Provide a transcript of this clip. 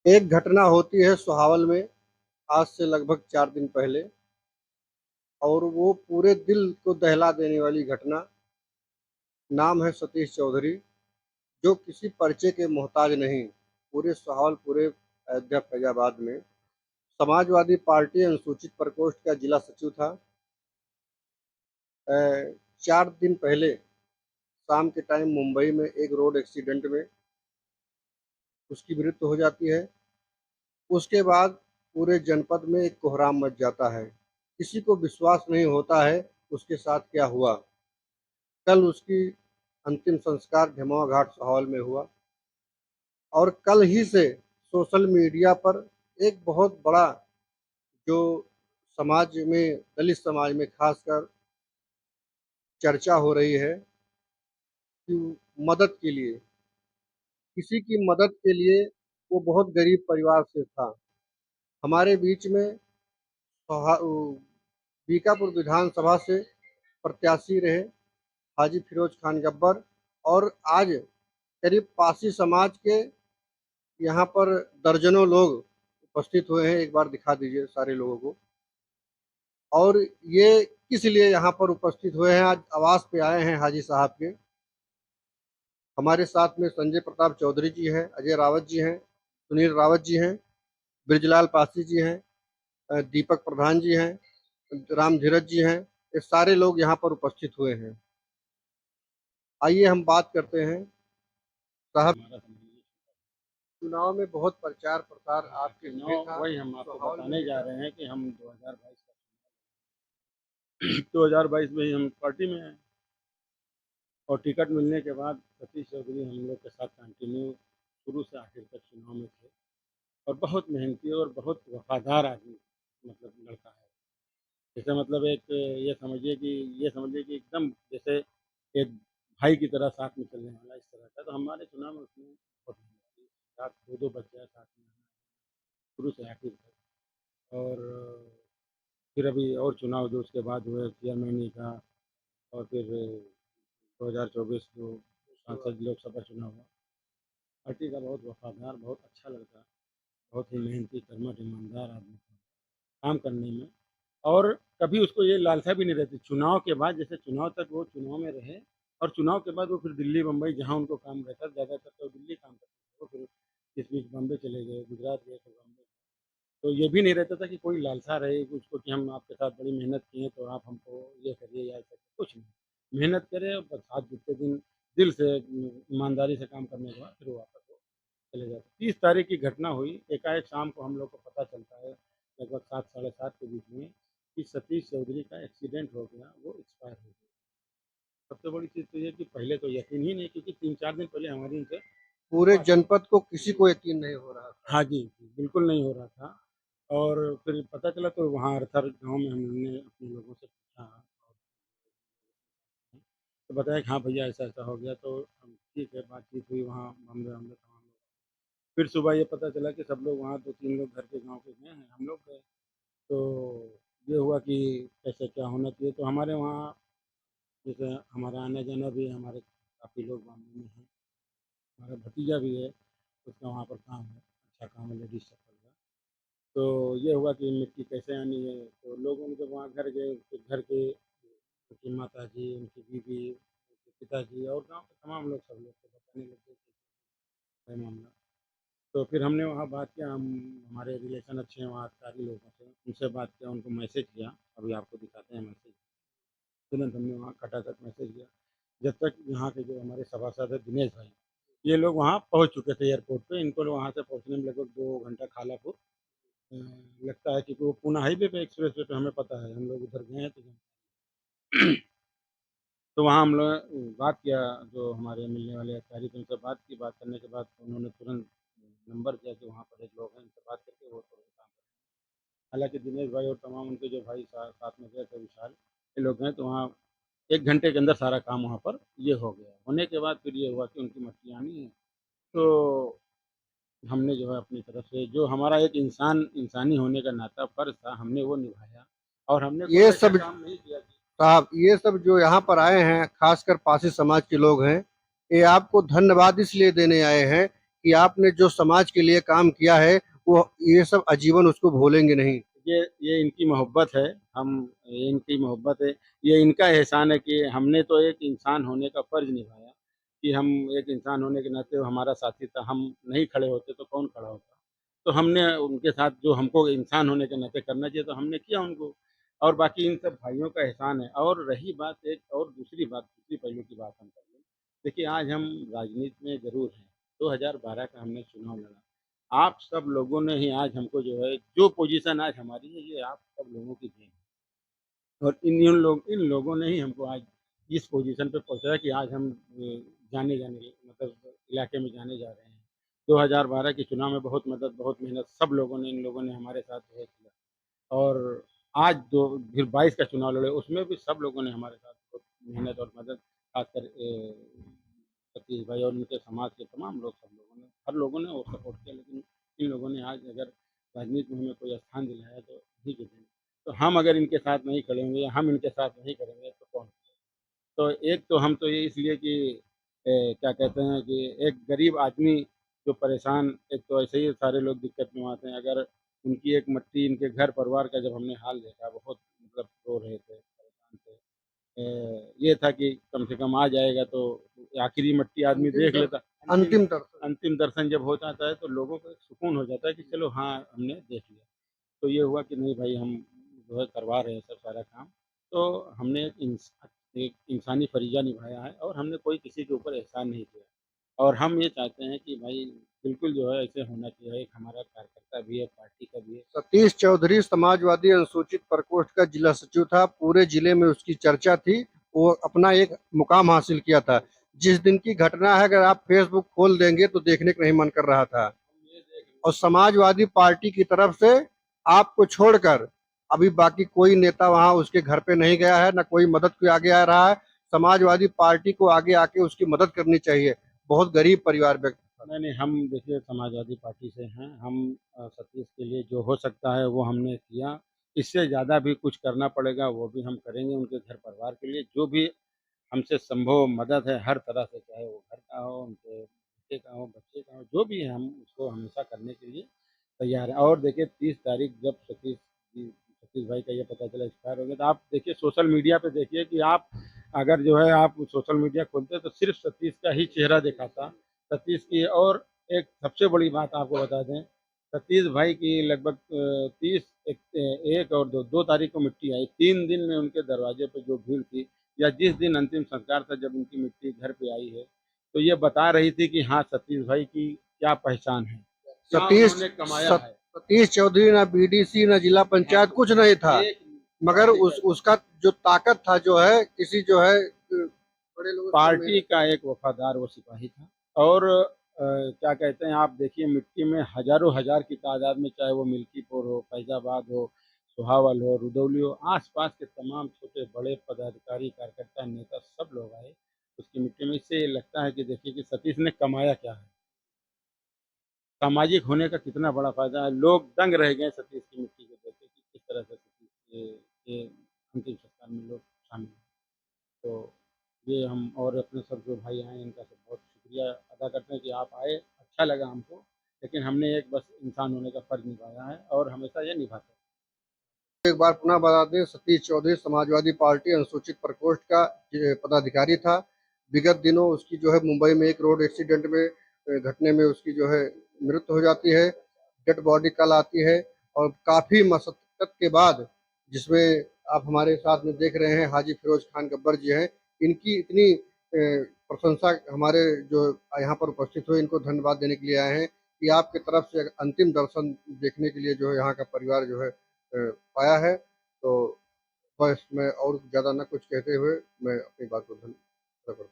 एक घटना होती है सुहावल में आज से लगभग 4 दिन पहले और वो पूरे दिल को दहला देने वाली घटना। नाम है सतीश चौधरी, जो किसी परिचय के मोहताज नहीं। पूरे सुहावल, पूरे अयोध्या फैजाबाद में समाजवादी पार्टी अनुसूचित प्रकोष्ठ का जिला सचिव था। 4 दिन पहले शाम के टाइम मुंबई में एक रोड एक्सीडेंट में उसकी मृत्यु हो जाती है। उसके बाद पूरे जनपद में एक कोहराम मच जाता है। किसी को विश्वास नहीं होता है उसके साथ क्या हुआ। कल उसकी अंतिम संस्कार ढेमवा घाट सुहावल में हुआ और कल ही से सोशल मीडिया पर एक बहुत बड़ा जो समाज में, दलित समाज में खासकर चर्चा हो रही है कि मदद के लिए, किसी की मदद के लिए। वो बहुत गरीब परिवार से था। हमारे बीच में बीकापुर विधानसभा से प्रत्याशी रहे हाजी फिरोज खान गब्बर, और आज करीब पासी समाज के यहाँ पर दर्जनों लोग उपस्थित हुए हैं। एक बार दिखा दीजिए सारे लोगों को। और ये किस लिए यहाँ पर उपस्थित हुए हैं, आज आवास पे आए हैं हाजी साहब के। हमारे साथ में संजय प्रताप चौधरी जी हैं, अजय रावत जी हैं, सुनील रावत जी हैं, ब्रिजलाल पासी जी हैं, दीपक प्रधान जी हैं, राम धीरज जी हैं। ये सारे लोग यहाँ पर उपस्थित हुए हैं। आइए हम बात करते हैं साहब। चुनाव में बहुत प्रचार प्रसार आपके लिए था। वही हम आपको माहौल बताने में जा रहे हैं कि हम 2022 में ही हम पार्टी में हैं और टिकट मिलने के बाद सतीश चौधरी हम लोग के साथ कंटिन्यू शुरू से आखिर तक चुनाव में थे और बहुत मेहनती और बहुत वफादार आदमी मतलब लड़का है। जैसे मतलब एक ये समझिए कि एकदम जैसे एक भाई की तरह साथ में चलने वाला इस तरह का। तो हमारे चुनाव में उसने बहुत मेहनत की, साथ दो बच्चे हैं साथ में शुरू से आखिर तक। और फिर अभी और चुनाव जो उसके बाद हुए चेयरमैनी का, और फिर 2024 जो सांसद लोकसभा चुनाव हुआ। पार्टी का बहुत वफादार, बहुत अच्छा लड़का, बहुत ही मेहनती, कर्मठ, ईमानदार आदमी था काम करने में। और कभी उसको ये लालसा भी नहीं रहती चुनाव के बाद, जैसे चुनाव तक वो चुनाव में रहे और चुनाव के बाद वो फिर दिल्ली बम्बई जहाँ उनको काम रहता, ज़्यादातर तो दिल्ली काम करते थे, वो फिर इस बीच बम्बे चले गए, गुजरात गए, फिर बम्बे। तो ये भी नहीं रहता था कि कोई लालसा रहे कि उसको कि हम आपके साथ बड़ी मेहनत किए तो आप हमको ये करिए या ऐसा, कुछ नहीं। मेहनत करे और बस हाथ जितने दिन दिल से ईमानदारी से काम करने के बाद फिर वो वापस वो चले जाते। 30 तारीख की घटना हुई, एकाएक शाम को हम लोग को पता चलता है लगभग 7 साढ़े 7 के बीच में कि सतीश चौधरी का एक्सीडेंट हो गया, वो एक्सपायर हो गया। सबसे बड़ी चीज़ तो ये कि पहले तो यकीन ही नहीं, क्योंकि 3-4 दिन पहले हमारी उनसे पूरे बात। जनपद को किसी को यकीन नहीं हो रहा था। हाँ जी, बिल्कुल नहीं हो रहा था। और फिर पता चला तो वहाँ अर्थर गाँव में हमने अपने लोगों से पूछा तो बताया कि हाँ भैया ऐसा-ऐसा हो गया। तो हम ठीक है, बातचीत हुई वहाँ बॉम्बे-वॉम्बे तमाम लोग। फिर सुबह ये पता चला कि सब लोग वहाँ 2-3 लोग घर के गाँव के गए हैं, हम लोग गए। तो ये हुआ कि कैसे क्या होना चाहिए, तो हमारे वहाँ जैसे हमारा आना-जाना भी है, हमारे काफ़ी लोग बॉम्बे में हैं। हमारा भतीजा भी है, उसका वहाँ पर काम है, अच्छा काम है लेडीज़ चप्पल का। तो ये हुआ कि मिट्टी कैसे आनी है, तो लोगों ने जब वहाँ घर गए, तो घर के उनकी माताजी, उनकी बीवी, उनके पिताजी और गाँव के तमाम लोग सब लोग को बताने लगे कि है मामला। तो फिर हमने वहाँ बात किया, हम हमारे रिलेशन अच्छे हैं वहाँ अधिकारी लोगों से, उनसे बात किया, उनको मैसेज किया, अभी आपको दिखाते हैं मैसेज। तुरंत हमने वहाँ खटाखट मैसेज किया। जब तक यहाँ के जो हमारे सभासद हैं दिनेश भाई, ये लोग वहाँ पहुँच चुके थे एयरपोर्ट पे। इनको वहाँ से पहुँचने में लगभग 2 घंटा खालापुर अ, लगता है, क्योंकि वो पूना हाईवे पे एक्सप्रेस वे पे हमें पता है, हम लोग उधर गए हैं तो तो वहाँ हम लोग बात किया, जो हमारे मिलने वाले अधिकारी थे उनसे बात की। बात करने के बाद उन्होंने तुरंत नंबर दिया कि वहाँ पर एक लोग हैं, उनसे बात करके वो तुरंत काम करें। हालाँकि दिनेश भाई और तमाम उनके जो भाई साथ में गए थे विशाल, ये लोग गए तो वहाँ 1 घंटे के अंदर सारा काम वहाँ पर ये हो गया। होने के बाद फिर ये हुआ कि उनकी मट्टी आनी है, तो हमने जो है अपनी तरफ से जो हमारा एक इंसानी होने का नाता फ़र्ज़ था, हमने वो निभाया। और हमने कोई ये ऐसा सब काम नहीं किया कि साहब, ये सब जो यहाँ पर आए हैं खासकर पासी समाज के लोग हैं, ये आपको धन्यवाद इसलिए देने आए हैं कि आपने जो समाज के लिए काम किया है वो ये सब आजीवन उसको भूलेंगे नहीं। ये इनकी मोहब्बत है। ये इनकी मोहब्बत है। ये इनका एहसान है कि हमने तो एक इंसान होने का फ़र्ज़ निभाया कि हम एक इंसान होने के नाते वो हमारा साथी था, हम नहीं खड़े होते तो कौन खड़ा होता? तो हमने उनके साथ जो हमको इंसान होने के नाते करना चाहिए तो हमने किया उनको और बाकी इन सब भाइयों का एहसान है। और रही बात एक और दूसरी बात, दूसरी पहलू की बात हम कर लें। देखिए आज हम राजनीति में ज़रूर हैं, 2012 का हमने चुनाव लड़ा। आप सब लोगों ने ही आज हमको जो है, जो पोज़ीशन आज हमारी है, ये आप सब लोगों की देन है और इन लोगों ने ही हमको आज इस पोज़ीशन पे पहुँचाया कि आज हम जाने जाने मतलब इलाके में जाने जा रहे हैं। 2012 के चुनाव में बहुत मदद, बहुत मेहनत सब लोगों ने इन लोगों ने हमारे साथ जो है किया और आज जो फिर 22 का चुनाव लड़े, उसमें भी सब लोगों ने हमारे साथ बहुत मेहनत और मदद खासकर सतीश भाई और उनके समाज के तमाम लोग सब लोगों ने हर लोगों ने वो सपोर्ट किया लेकिन इन लोगों ने आज अगर राजनीति में हमें कोई स्थान दिलाया तो इन्हीं के देन। तो हम अगर इनके साथ नहीं खड़े होंगे या हम इनके साथ नहीं करेंगे तो कौन? तो एक तो हम तो ये इसलिए कि क्या कहते हैं कि एक गरीब आदमी जो परेशान एक तो ऐसे ही सारे लोग दिक्कत में आते हैं। अगर उनकी एक मट्टी इनके घर परिवार का जब हमने हाल देखा बहुत मतलब रो रहे थे, परेशान थे। ये था कि कम से कम आ जाएगा तो आखिरी मट्टी आदमी अंतिम देख दर लेता। अंतिम दर्शन। अंतिम दर्शन जब हो जाता है तो लोगों को एक सुकून हो जाता है कि चलो हाँ, हमने देख लिया। तो ये हुआ कि नहीं भाई हम जो है करवा रहे हैं सब सारा काम। तो हमने एक इंसानी फ़रीज़ा निभाया है और हमने कोई किसी के ऊपर एहसान नहीं किया। और हम ये चाहते हैं कि भाई बिल्कुल जो है ऐसे होना चाहिए, एक हमारा कार्यकर्ता भी है, पार्टी का भी है। सतीश चौधरी समाजवादी अनुसूचित प्रकोष्ठ का जिला सचिव था। पूरे जिले में उसकी चर्चा थी। वो अपना एक मुकाम हासिल किया था। जिस दिन की घटना है अगर आप फेसबुक खोल देंगे तो देखने का नहीं मन कर रहा था। और समाजवादी पार्टी की तरफ से आपको छोड़कर अभी बाकी कोई नेता वहां उसके घर पे नहीं गया है, ना कोई मदद के आगे आ रहा है। समाजवादी पार्टी को आगे आके उसकी मदद करनी चाहिए। बहुत गरीब परिवार व्यक्ति था। नहीं, नहीं, हम देखिए समाजवादी पार्टी से हैं। हम सतीश के लिए जो हो सकता है वो हमने किया। इससे ज़्यादा भी कुछ करना पड़ेगा वो भी हम करेंगे उनके घर परिवार के लिए। जो भी हमसे संभव मदद है हर तरह से, चाहे वो घर का हो, उनके बेटे का हो, बच्चे का हो, जो भी है हम उसको हमेशा करने के लिए तैयार हैं। और देखिए 30 तारीख जब सतीश भाई का ये पता चला एक्सपायर हो गया, तो आप देखिए सोशल मीडिया पे देखिए कि आप अगर जो है आप सोशल मीडिया खोलते तो सिर्फ़ सतीश का ही चेहरा दिखाता। सतीश की और एक सबसे बड़ी बात आपको बता दें, सतीश भाई की लगभग 30 एक 1 और 2 तारीख को मिट्टी आई। 3 दिन में उनके दरवाजे पे जो भीड़ थी या जिस दिन अंतिम संस्कार था जब उनकी मिट्टी घर पे आई है, तो ये बता रही थी कि हाँ, सतीश भाई की क्या पहचान है, क्या सतीश उन्होंने कमाया सत- है। सतीश चौधरी ना बीडीसी ना जिला हाँ, पंचायत कुछ नहीं था। एक मगर पार्टी का उसका जो ताकत था जो है किसी जो है बड़े लोगों से पार्टी का एक वफ़ादार वो सिपाही था और क्या कहते हैं आप देखिए मिट्टी में हज़ारों हज़ार की तादाद में चाहे वो मिल्कीपुर हो, फैज़ाबाद हो, सोहावल हो, रुदौली हो, आस-पास के तमाम छोटे-बड़े पदाधिकारी, कार्यकर्ता, नेता सब लोग आए उसकी मिट्टी में। इससे ये लगता है कि देखिए कि सतीश ने कमाया क्या है, सामाजिक होने का कितना बड़ा फ़ायदा है। लोग दंग रह गए सतीश की मिट्टी को देख के कि किस तरह से सतीश के अंतिम संस्कार में लोग शामिल हुए। तो ये हम और अपने सब जो भाई आए इनका सब बहुत शुक्रिया अदा करते हैं कि आप आए, अच्छा लगा हमको। लेकिन हमने एक बस इंसान होने का फ़र्ज़ निभाया है और हमेशा ये निभाते रहेंगे। एक बार पुनः बता दें, सतीश चौधरी समाजवादी पार्टी अनुसूचित प्रकोष्ठ का पदाधिकारी था। विगत दिनों उसकी जो है मुंबई में एक रोड एक्सीडेंट में घटने में उसकी जो है मृत्यु हो जाती है। डेड बॉडी कल आती है और काफी मशक्कत के बाद, जिसमें आप हमारे साथ में देख रहे हैं हाजी फिरोज खान गब्बर जी हैं। इनकी इतनी प्रशंसा हमारे जो यहाँ पर उपस्थित हुए इनको धन्यवाद देने के लिए आए हैं कि आपकी तरफ से अंतिम दर्शन देखने के लिए जो है यहाँ का परिवार जो है पाया है। तो बस मैं और ज़्यादा ना कुछ कहते हुए मैं अपनी बात को धन्य करता हूँ।